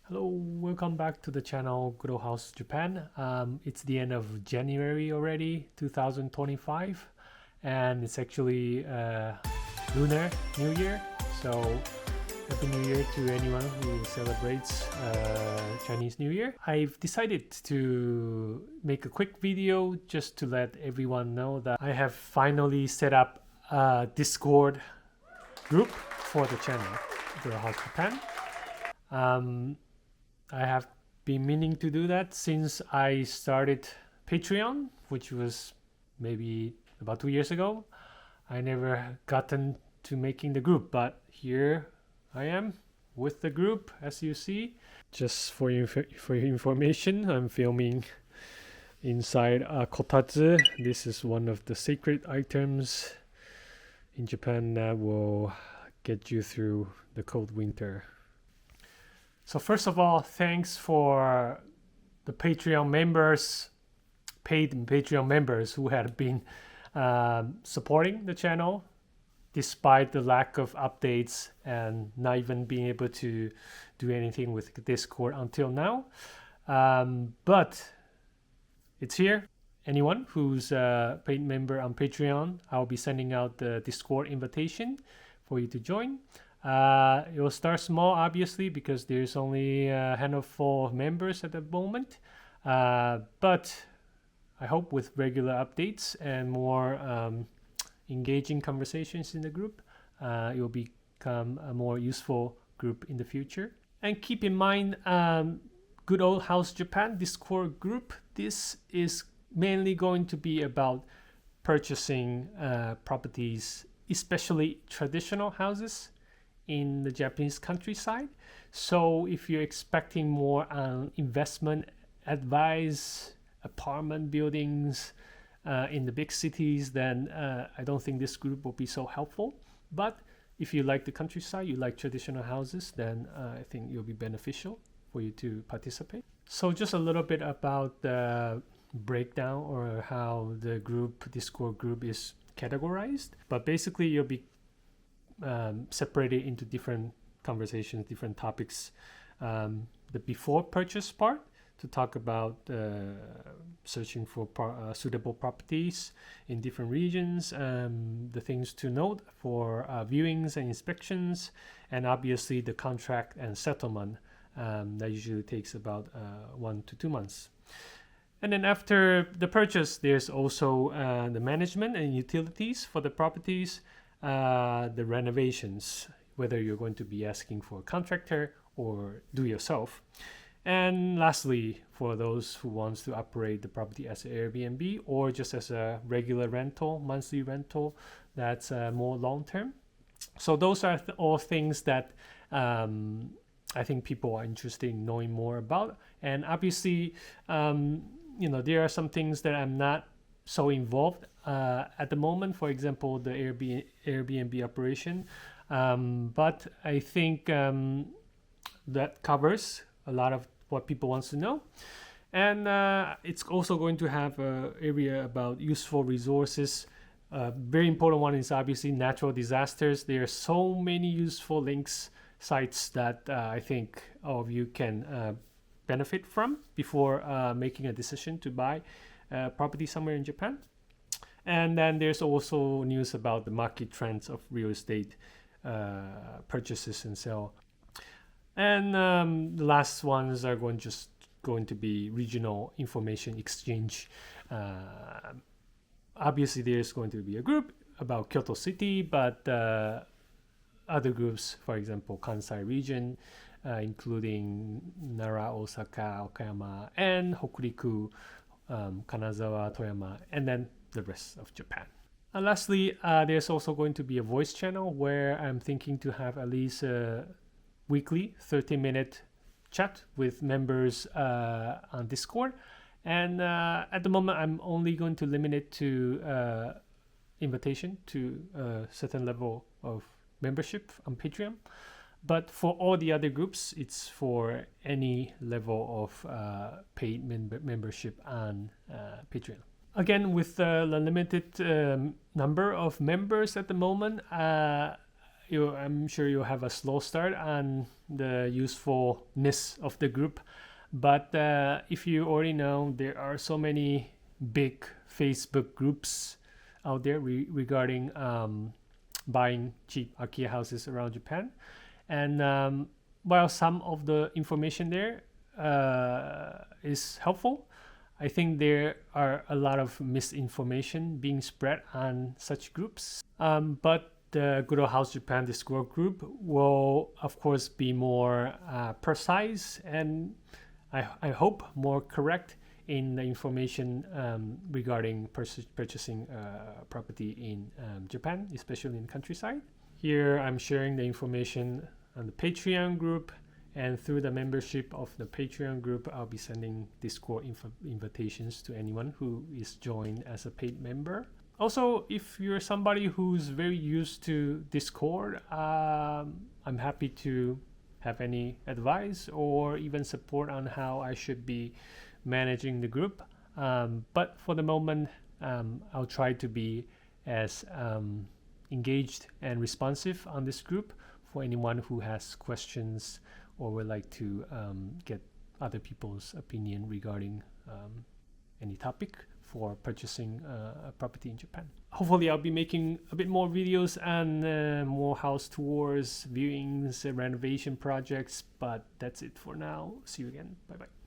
Hello, welcome back to the channel Grow House Japan. It's the end of January already, 2025, and it's actually Lunar New Year. So, Happy New Year to anyone who celebrates Chinese New Year. I've decided to make a quick video just to let everyone know that I have finally set up a Discord group for the channel, Grow House Japan. I have been meaning to do that since I started Patreon, which was maybe about 2 years ago. I never gotten to making the group, but here I am with the group, as you see. Just for your information, I'm filming inside a kotatsu. This is one of the sacred items in Japan that will get you through the cold winter. So first of all, thanks for the Patreon members, paid Patreon members who have been supporting the channel despite the lack of updates and not even being able to do anything with Discord until now. But it's here. Anyone who's a paid member on Patreon, I'll be sending out the Discord invitation for you to join. It will start small, obviously, because there's only a handful of members at the moment. But I hope with regular updates and more engaging conversations in the group, it will become a more useful group in the future. And keep in mind, Good Old House Japan Discord group, this is mainly going to be about purchasing properties, especially traditional houses in the Japanese countryside. So if you're expecting more investment advice, apartment buildings in the big cities, then I don't think this group will be so helpful. But if you like the countryside, you like traditional houses, then I think it'll be beneficial for you to participate. So just a little bit about the breakdown or how the Discord group is categorized. But basically you'll be separated into different conversations, different topics. The before purchase part to talk about searching for suitable properties in different regions, the things to note for viewings and inspections, and obviously the contract and settlement that usually takes about 1 to 2 months. And then after the purchase, there's also the management and utilities for the properties, the renovations, whether you're going to be asking for a contractor or do yourself. And lastly, for those who wants to operate the property as an Airbnb or just as a regular rental, monthly rental, that's more long-term. So those are all things that I think people are interested in knowing more about. And obviously, there are some things that I'm not so involved at the moment. For example, the Airbnb operation. But I think that covers a lot of what people wants to know. And it's also going to have an area about useful resources. Very important one is obviously natural disasters. There are so many useful links, sites that I think all of you can benefit from before making a decision to buy property somewhere in Japan. And then there's also news about the market trends of real estate purchases and sale. And the last ones are going to be regional information exchange. Obviously, there's going to be a group about Kyoto City, but other groups, for example, Kansai region, including Nara, Osaka, Okayama, and Hokuriku, Kanazawa, Toyama, and then the rest of Japan. And lastly, there's also going to be a voice channel where I'm thinking to have at least a weekly 30-minute chat with members on Discord. And at the moment, I'm only going to limit it to invitation to a certain level of membership on Patreon. But for all the other groups, it's for any level of paid membership on Patreon. Again, with the limited number of members at the moment, I'm sure you'll have a slow start on the usefulness of the group. But if you already know, there are so many big Facebook groups out there regarding buying cheap IKEA houses around Japan. And while some of the information there is helpful, I think there are a lot of misinformation being spread on such groups. But the Good Old House Japan Discord group will, of course, be more precise and I hope more correct in the information regarding purchasing property in Japan, especially in countryside. Here I'm sharing the information on the Patreon group, and through the membership of the Patreon group, I'll be sending Discord invitations to anyone who is joined as a paid member. Also, if you're somebody who's very used to Discord, I'm happy to have any advice or even support on how I should be managing the group. But for the moment, I'll try to be as engaged and responsive on this group for anyone who has questions or would like to get other people's opinion regarding any topic for purchasing a property in Japan. Hopefully I'll be making a bit more videos on more house tours, viewings, renovation projects, but that's it for now. See you again. Bye bye.